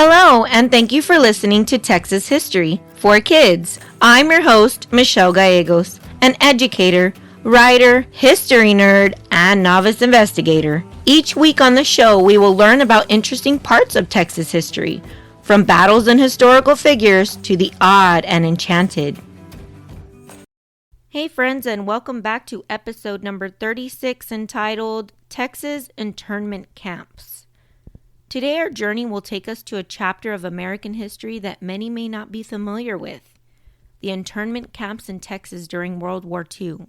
Hello, and thank you for listening to Texas History for Kids. I'm your host, Michelle Gallegos, an educator, writer, history nerd, and novice investigator. Each week on the show, we will learn about interesting parts of Texas history, from battles and historical figures to the odd and enchanted. Hey friends, and welcome back to episode number 36 entitled Texas Internment Camps. Today our journey will take us to a chapter of American history that many may not be familiar with, the internment camps in Texas during World War II.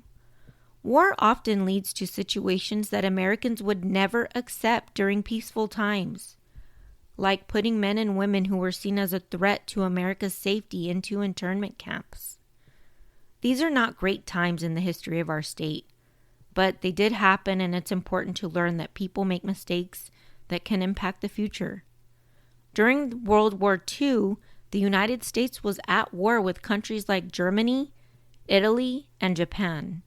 War often leads to situations that Americans would never accept during peaceful times, like putting men and women who were seen as a threat to America's safety into internment camps. These are not great times in the history of our state, but they did happen, and it's important to learn that people make mistakes that can impact the future. During World War II, the United States was at war with countries like Germany, Italy, and Japan.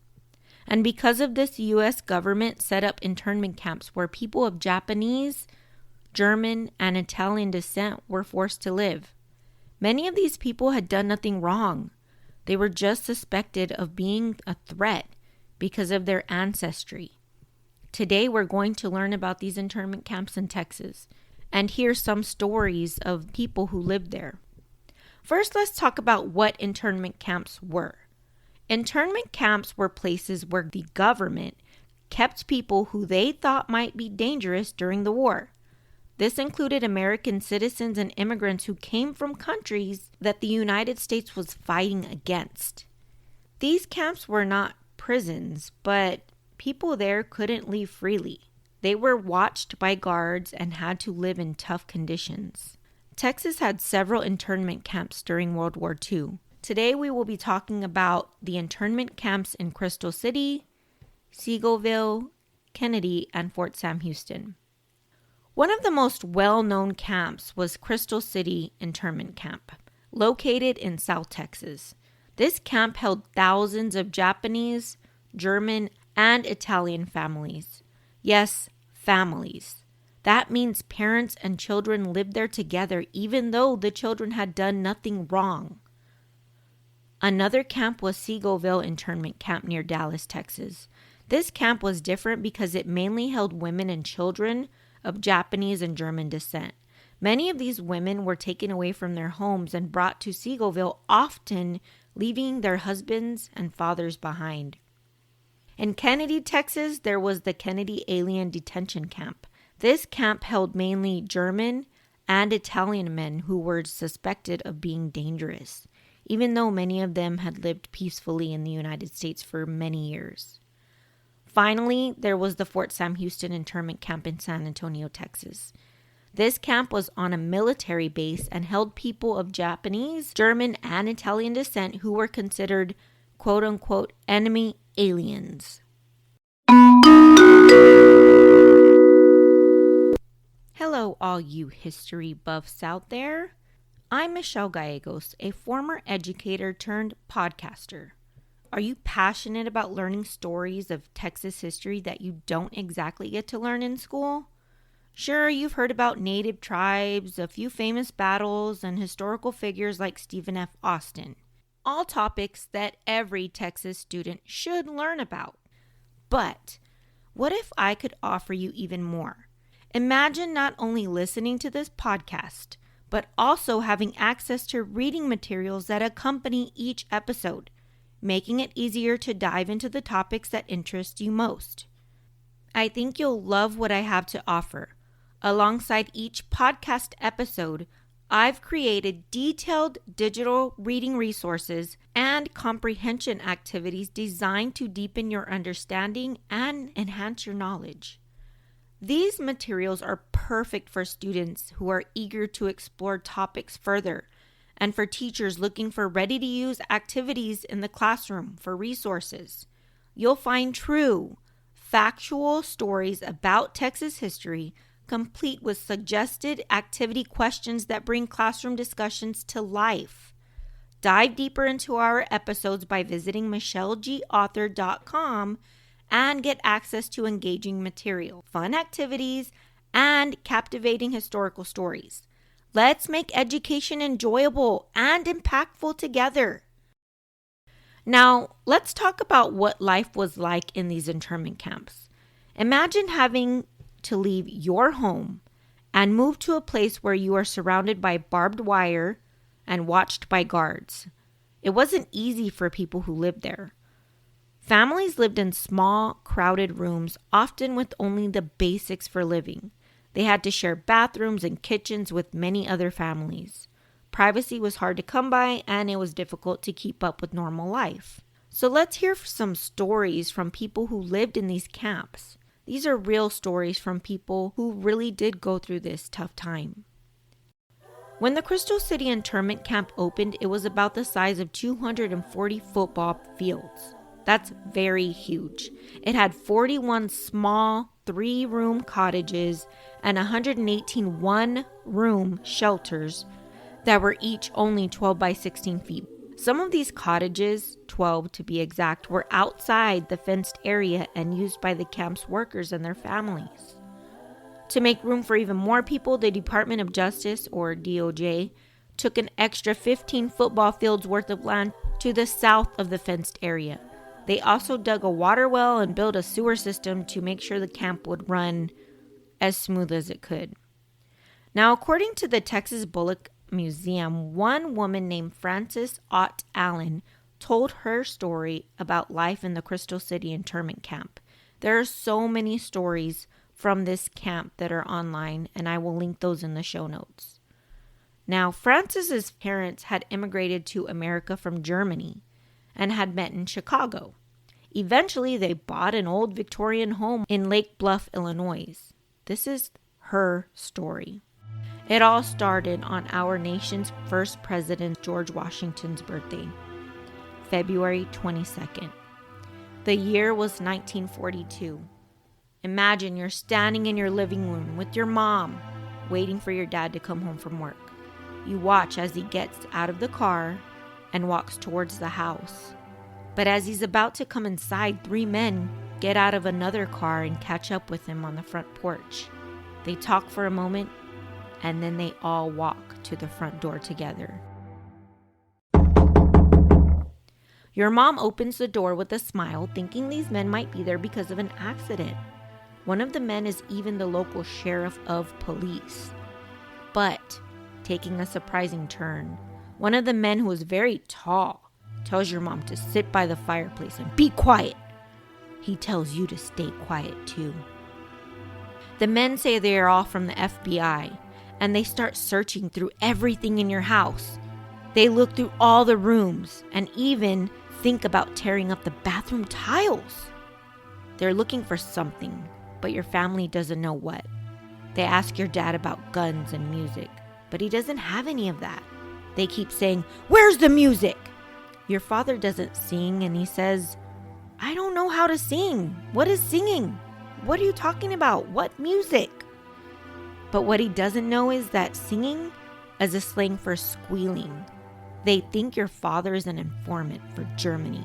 And because of this, the U.S. government set up internment camps where people of Japanese, German, and Italian descent were forced to live. Many of these people had done nothing wrong. They were just suspected of being a threat because of their ancestry. Today, we're going to learn about these internment camps in Texas and hear some stories of people who lived there. First, let's talk about what internment camps were. Internment camps were places where the government kept people who they thought might be dangerous during the war. This included American citizens and immigrants who came from countries that the United States was fighting against. These camps were not prisons, but people there couldn't leave freely. They were watched by guards and had to live in tough conditions. Texas had several internment camps during World War II. Today we will be talking about the internment camps in Crystal City, Seagoville, Kennedy, and Fort Sam Houston. One of the most well-known camps was Crystal City Internment Camp, located in South Texas. This camp held thousands of Japanese, German, and Italian families. Yes, families. That means parents and children lived there together even though the children had done nothing wrong. Another camp was Seagoville Internment Camp near Dallas, Texas. This camp was different because it mainly held women and children of Japanese and German descent. Many of these women were taken away from their homes and brought to Seagoville, often leaving their husbands and fathers behind. In Kennedy, Texas, there was the Kennedy Alien Detention Camp. This camp held mainly German and Italian men who were suspected of being dangerous, even though many of them had lived peacefully in the United States for many years. Finally, there was the Fort Sam Houston Internment Camp in San Antonio, Texas. This camp was on a military base and held people of Japanese, German, and Italian descent who were considered quote-unquote enemy aliens. Hello, all you history buffs out there. I'm Michelle Gallegos, a former educator turned podcaster. Are you passionate about learning stories of Texas history that you don't exactly get to learn in school? Sure, you've heard about native tribes, a few famous battles, and historical figures like Stephen F. Austin. All topics that every Texas student should learn about. But what if I could offer you even more? Imagine not only listening to this podcast, but also having access to reading materials that accompany each episode, making it easier to dive into the topics that interest you most. I think you'll love what I have to offer. Alongside each podcast episode, I've created detailed digital reading resources and comprehension activities designed to deepen your understanding and enhance your knowledge. These materials are perfect for students who are eager to explore topics further, and for teachers looking for ready-to-use activities in the classroom for resources. You'll find true, factual stories about Texas history, complete with suggested activity questions that bring classroom discussions to life. Dive deeper into our episodes by visiting michelleauthor.com and get access to engaging material, fun activities, and captivating historical stories. Let's make education enjoyable and impactful together. Now, let's talk about what life was like in these internment camps. Imagine having to leave your home and move to a place where you are surrounded by barbed wire and watched by guards. It wasn't easy for people who lived there. Families lived in small, crowded rooms, often with only the basics for living. They had to share bathrooms and kitchens with many other families. Privacy was hard to come by, and it was difficult to keep up with normal life. So let's hear some stories from people who lived in these camps. These are real stories from people who really did go through this tough time. When the Crystal City internment camp opened, it was about the size of 240 football fields. That's very huge. It had 41 small 3-room cottages and 118 one-room shelters that were each only 12 by 16 feet. Some of these cottages, 12 to be exact, were outside the fenced area and used by the camp's workers and their families. To make room for even more people, the Department of Justice, or DOJ, took an extra 15 football fields worth of land to the south of the fenced area. They also dug a water well and built a sewer system to make sure the camp would run as smooth as it could. Now, according to the Texas Bullock Museum, one woman named Frances Ott Allen told her story about life in the Crystal City internment camp. There are so many stories from this camp that are online, and I will link those in the show notes. Now, Frances's parents had immigrated to America from Germany and had met in Chicago. Eventually, they bought an old Victorian home in Lake Bluff, Illinois. This is her story. It all started on our nation's first president, George Washington's birthday, February 22nd. The year was 1942. Imagine you're standing in your living room with your mom, waiting for your dad to come home from work. You watch as he gets out of the car and walks towards the house. But as he's about to come inside, 3 men get out of another car and catch up with him on the front porch. They talk for a moment, and then they all walk to the front door together. Your mom opens the door with a smile, thinking these men might be there because of an accident. One of the men is even the local sheriff of police. But, taking a surprising turn, one of the men, who is very tall, tells your mom to sit by the fireplace and be quiet. He tells you to stay quiet too. The men say they are all from the FBI, and they start searching through everything in your house. They look through all the rooms and even think about tearing up the bathroom tiles. They're looking for something, but your family doesn't know what. They ask your dad about guns and music, but he doesn't have any of that. They keep saying, "Where's the music?" Your father doesn't sing, and he says, "I don't know how to sing. What is singing? What are you talking about? What music?" But what he doesn't know is that singing is a slang for squealing. They think your father is an informant for Germany.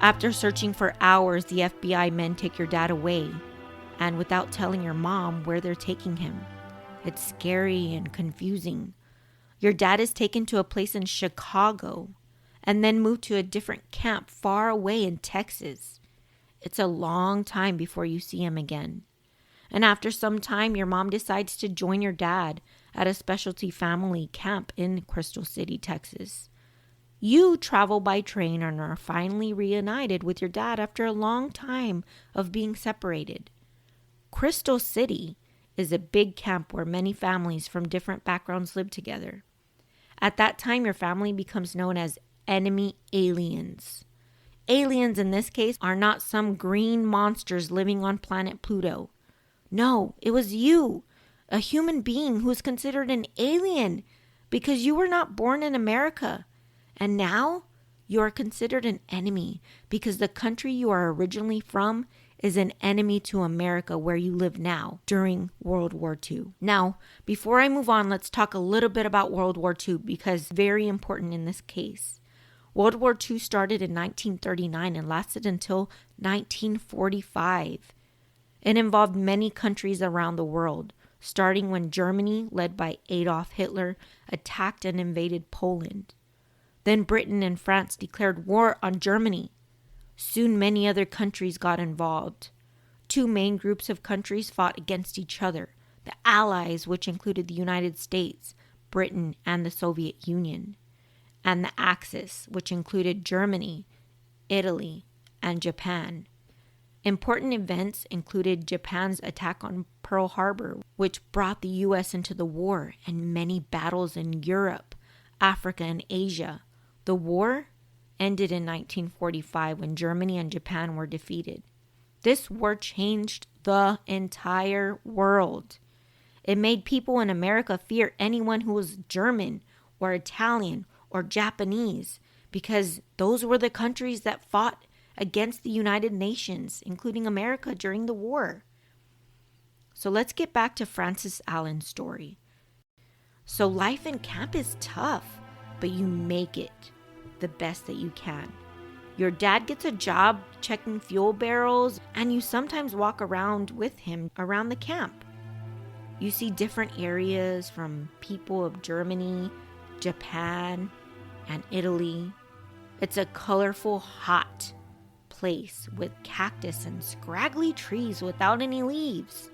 After searching for hours, the FBI men take your dad away, and without telling your mom where they're taking him. It's scary and confusing. Your dad is taken to a place in Chicago and then moved to a different camp far away in Texas. It's a long time before you see him again. And after some time, your mom decides to join your dad at a specialty family camp in Crystal City, Texas. You travel by train and are finally reunited with your dad after a long time of being separated. Crystal City is a big camp where many families from different backgrounds live together. At that time, your family becomes known as enemy aliens. Aliens in this case are not some green monsters living on planet Pluto. No, it was you, a human being who is considered an alien because you were not born in America. And now you are considered an enemy because the country you are originally from is an enemy to America where you live now during World War II. Now, before I move on, let's talk a little bit about World War II because it's very important in this case. World War II started in 1939 and lasted until 1945. It involved many countries around the world. starting when Germany, led by Adolf Hitler, attacked and invaded Poland. Then Britain and France declared war on Germany. Soon many other countries got involved. Two main groups of countries fought against each other: the Allies, which included the United States, Britain, and the Soviet Union, and the Axis, which included Germany, Italy, and Japan. Important events included Japan's attack on Pearl Harbor, which brought the U.S. into the war, and many battles in Europe, Africa, and Asia. The war ended in 1945 when Germany and Japan were defeated. This war changed the entire world. It made people in America fear anyone who was German or Italian or Japanese, because those were the countries that fought against the United Nations, including America, during the war. So let's get back to Francis Allen's story. So life in camp is tough, but you make it the best that you can. Your dad gets a job checking fuel barrels, and you sometimes walk around with him around the camp. You see different areas from people of Germany, Japan, and Italy. It's a colorful, hot place with cactus and scraggly trees without any leaves.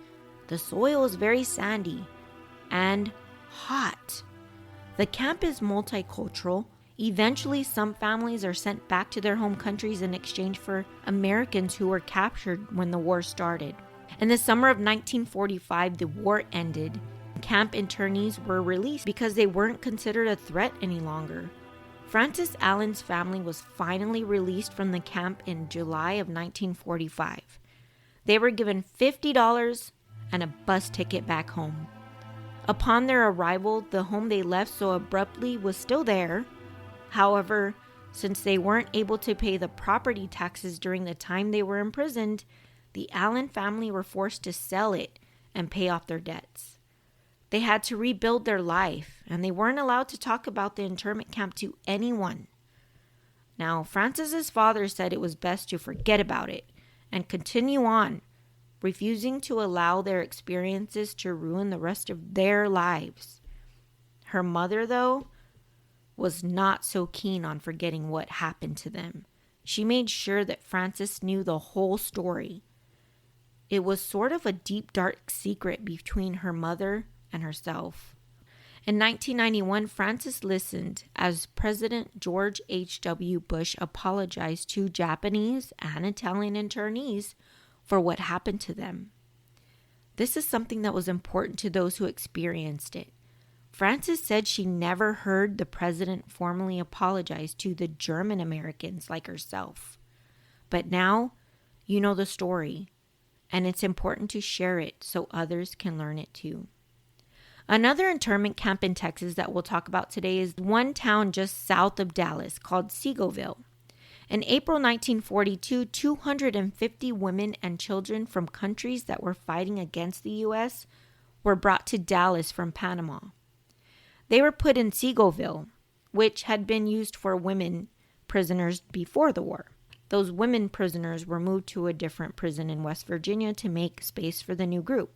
The soil is very sandy and hot. The camp is multicultural. Eventually, some families are sent back to their home countries in exchange for Americans who were captured when the war started. In the summer of 1945, the war ended. Camp internees were released because they weren't considered a threat any longer. Francis Allen's family was finally released from the camp in July of 1945. They were given $50 and a bus ticket back home. Upon their arrival, the home they left so abruptly was still there. However, since they weren't able to pay the property taxes during the time they were imprisoned, the Allen family were forced to sell it and pay off their debts. They had to rebuild their life, and they weren't allowed to talk about the internment camp to anyone. Now, Francis's father said it was best to forget about it and continue on, refusing to allow their experiences to ruin the rest of their lives. Her mother, though, was not so keen on forgetting what happened to them. She made sure that Francis knew the whole story. It was sort of a deep, dark secret between her mother and herself. In 1991, Francis listened as President George H.W. Bush apologized to Japanese and Italian internees for what happened to them. This is something that was important to those who experienced it. Francis said she never heard the president formally apologize to the German Americans like herself. But now you know the story, and it's important to share it so others can learn it too. Another internment camp in Texas that we'll talk about today is one town just south of Dallas called Seagoville. In April 1942, 250 women and children from countries that were fighting against the U.S. were brought to Dallas from Panama. They were put in Seagoville, which had been used for women prisoners before the war. Those women prisoners were moved to a different prison in West Virginia to make space for the new group.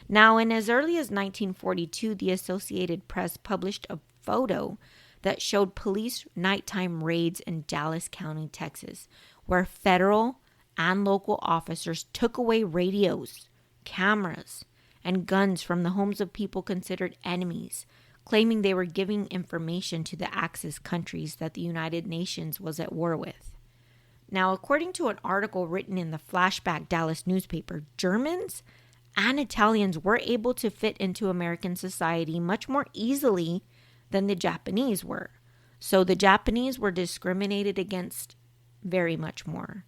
Now, in as early as 1942, the Associated Press published a photo that showed police nighttime raids in Dallas County, Texas, where federal and local officers took away radios, cameras, and guns from the homes of people considered enemies, claiming they were giving information to the Axis countries that the United Nations was at war with. Now, according to an article written in the Flashback Dallas newspaper, Germans and Italians were able to fit into American society much more easily than the Japanese were. So the Japanese were discriminated against very much more.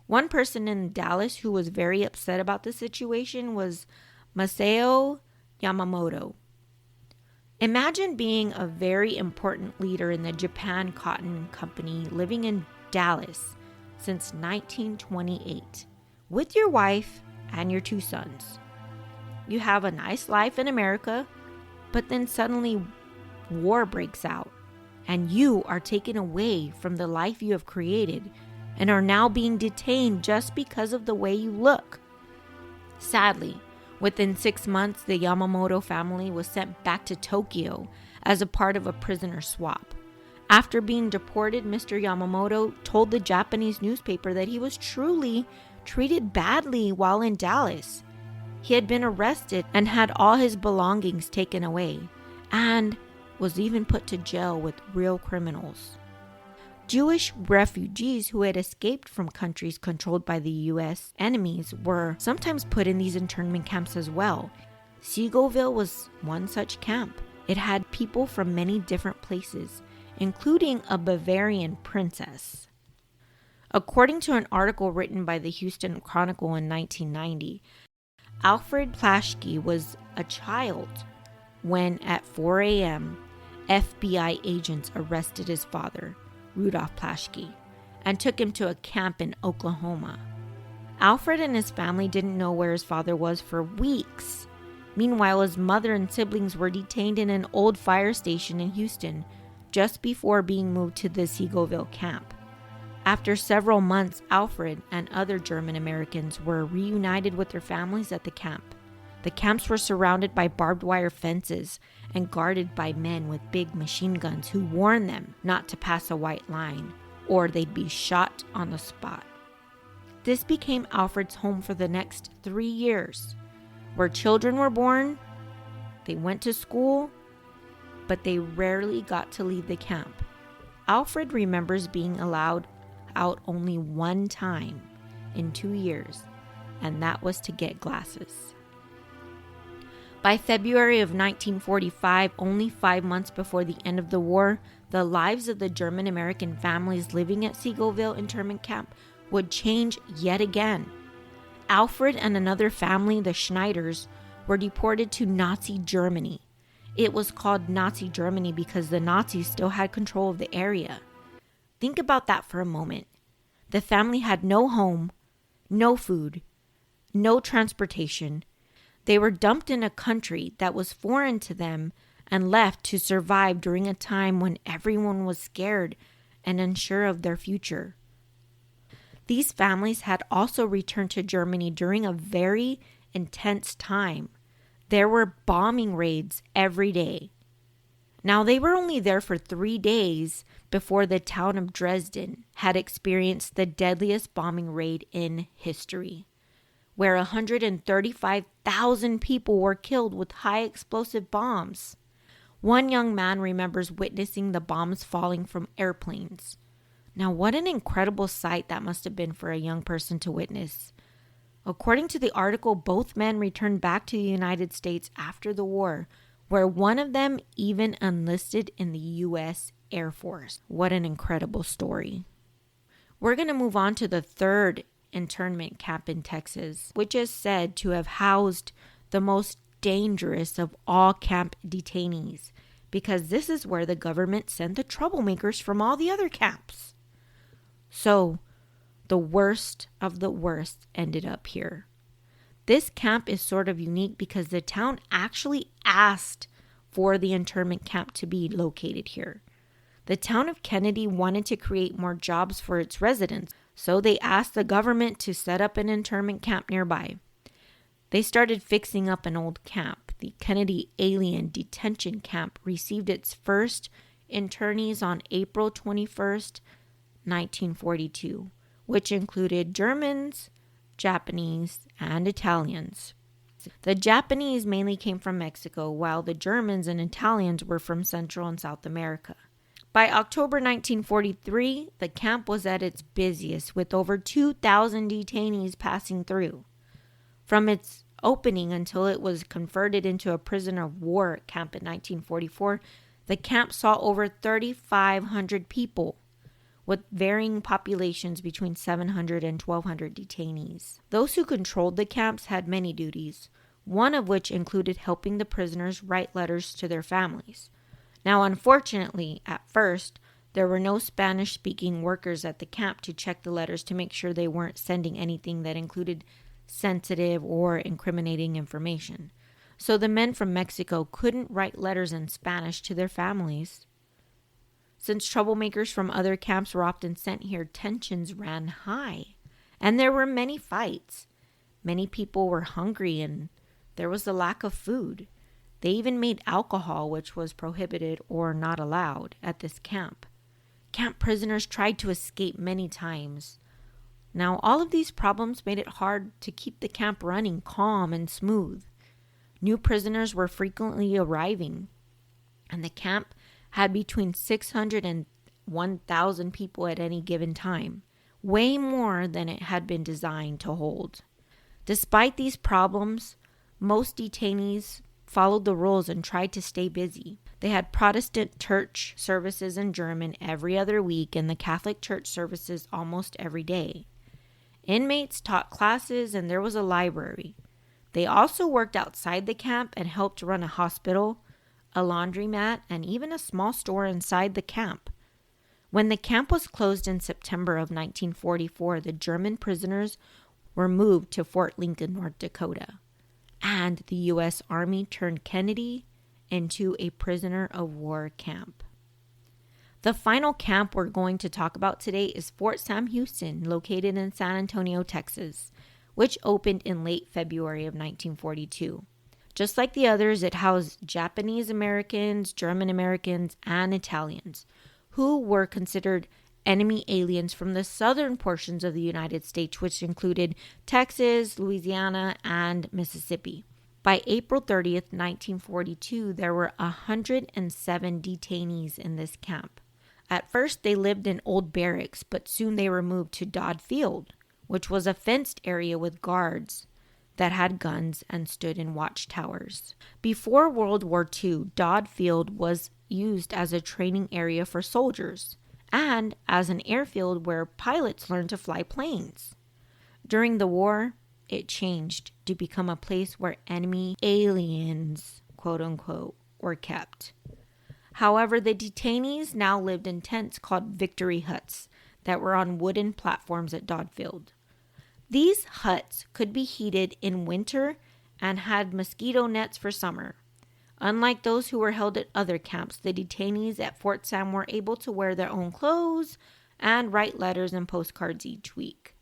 One person in Dallas who was very upset about the situation was Masao Yamamoto. Imagine being a very important leader in the Japan Cotton Company living in Dallas since 1928 with your wife and your 2 sons. You have a nice life in America, but then suddenly war breaks out and you are taken away from the life you have created and are now being detained just because of the way you look. Sadly, Within 6 months, the Yamamoto family was sent back to Tokyo as a part of a prisoner swap. After being deported, Mr. Yamamoto told the Japanese newspaper that he was truly treated badly while in Dallas. He had been arrested and had all his belongings taken away, and was even put to jail with real criminals. Jewish refugees who had escaped from countries controlled by the U.S. enemies were sometimes put in these internment camps as well. Seagoville was one such camp. It had people from many different places, including a Bavarian princess. According to an article written by the Houston Chronicle in 1990, Alfred Plaschke was a child when, at 4 a.m., FBI agents arrested his father, Rudolph Plaschke, and took him to a camp in Oklahoma. Alfred and his family didn't know where his father was for weeks. Meanwhile, his mother and siblings were detained in an old fire station in Houston just before being moved to the Seagoville camp. After several months, Alfred and other German Americans were reunited with their families at the camp. The camps were surrounded by barbed wire fences and guarded by men with big machine guns who warned them not to pass a white line, or they'd be shot on the spot. This became Alfred's home for the next 3 years, where children were born, they went to school, but they rarely got to leave the camp. Alfred remembers being allowed out only one time in 2 years, and that was to get glasses. By February of 1945, only 5 months before the end of the war, the lives of the German American families living at Seagoville internment camp would change yet again. Alfred and another family, the Schneiders, were deported to Nazi Germany. It was called Nazi Germany because the Nazis still had control of the area. Think about that for a moment. The family had no home, no food, no transportation. They were dumped in a country that was foreign to them and left to survive during a time when everyone was scared and unsure of their future. These families had also returned to Germany during a very intense time. There were bombing raids every day. Now, they were only there for 3 days before the town of Dresden had experienced the deadliest bombing raid in history, where 135,000 people were killed with high explosive bombs. One young man remembers witnessing the bombs falling from airplanes. Now, what an incredible sight that must have been for a young person to witness. According to the article, both men returned back to the United States after the war, where one of them even enlisted in the U.S. Air Force. What an incredible story. We're going to move on to the third internment camp in Texas, which is said to have housed the most dangerous of all camp detainees, because this is where the government sent the troublemakers from all the other camps. So, the worst of the worst ended up here. This camp is sort of unique because the town actually asked for the internment camp to be located here. The town of Kennedy wanted to create more jobs for its residents, so they asked the government to set up an internment camp nearby. They started fixing up an old camp. The Kennedy Alien Detention Camp received its first internees on April 21st, 1942, which included Germans, Japanese, and Italians. The Japanese mainly came from Mexico, while the Germans and Italians were from Central and South America. By October 1943, the camp was at its busiest, with over 2,000 detainees passing through. From its opening until it was converted into a prisoner of war camp in 1944, the camp saw over 3,500 people, with varying populations between 700 and 1,200 detainees. Those who controlled the camps had many duties, one of which included helping the prisoners write letters to their families. Now, unfortunately, at first, there were no Spanish-speaking workers at the camp to check the letters to make sure they weren't sending anything that included sensitive or incriminating information. So the men from Mexico couldn't write letters in Spanish to their families. Since troublemakers from other camps were often sent here, tensions ran high, and there were many fights. Many people were hungry and There was a lack of food. They even made alcohol, which was prohibited or not allowed at this camp. Camp prisoners tried to escape many times. Now, all of these problems made it hard to keep the camp running calm and smooth. New prisoners were frequently arriving, and the camp had between 600 and 1,000 people at any given time, way more than it had been designed to hold. Despite these problems, most detainees followed the rules and tried to stay busy. They had Protestant church services in German every other week and the Catholic church services almost every day. Inmates taught classes and there was a library. They also worked outside the camp and helped run a hospital, a laundromat, and even a small store inside the camp. When the camp was closed in September of 1944, the German prisoners were moved to Fort Lincoln, North Dakota, and the U.S. Army turned Kennedy into a prisoner of war camp. The final camp we're going to talk about today is Fort Sam Houston, located in San Antonio, Texas, which opened in late February of 1942. Just like the others, it housed Japanese Americans, German Americans, and Italians, who were considered enemy aliens from the southern portions of the United States, which included Texas, Louisiana, and Mississippi. By April 30th, 1942, there were 107 detainees in this camp. At first, they lived in old barracks, but soon they were moved to Dodd Field, which was a fenced area with guards that had guns and stood in watchtowers. Before World War II, Dodd Field was used as a training area for soldiers and as an airfield where pilots learned to fly planes. During the war, it changed to become a place where enemy aliens, quote unquote, were kept. However, the detainees now lived in tents called victory huts that were on wooden platforms at Dodd Field. These huts could be heated in winter and had mosquito nets for summer. Unlike those who were held at other camps, the detainees at Fort Sam were able to wear their own clothes and write letters and postcards each week.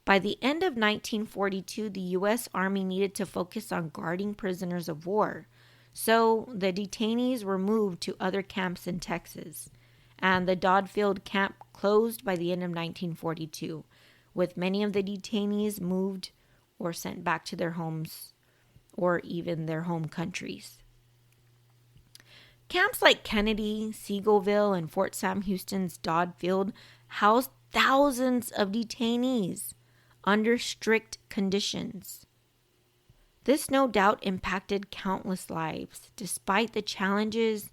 By the end of 1942, the U.S. Army needed to focus on guarding prisoners of war, so the detainees were moved to other camps in Texas, and the Dodd Field camp closed by the end of 1942, with many of the detainees moved or sent back to their homes or even their home countries. Camps like Kennedy, Seagoville, and Fort Sam Houston's Dodd Field housed thousands of detainees under strict conditions. This no doubt impacted countless lives. Despite the challenges,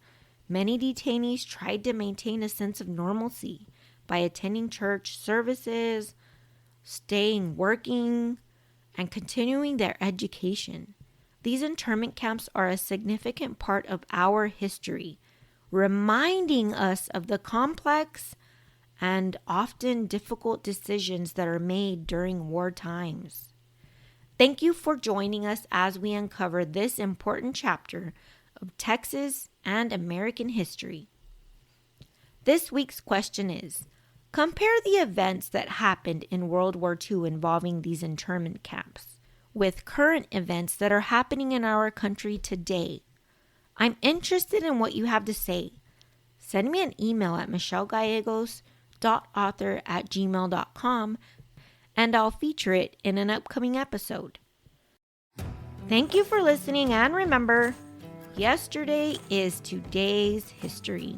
many detainees tried to maintain a sense of normalcy by attending church services, staying working, and continuing their education. These internment camps are a significant part of our history, reminding us of the complex and often difficult decisions that are made during war times. Thank you for joining us as we uncover this important chapter of Texas and American history. This week's question is, compare the events that happened in World War II involving these internment camps with current events that are happening in our country today. I'm interested in what you have to say. Send me an email at michellegallegos.author@gmail.com and I'll feature it in an upcoming episode. Thank you for listening, and remember, yesterday is today's history.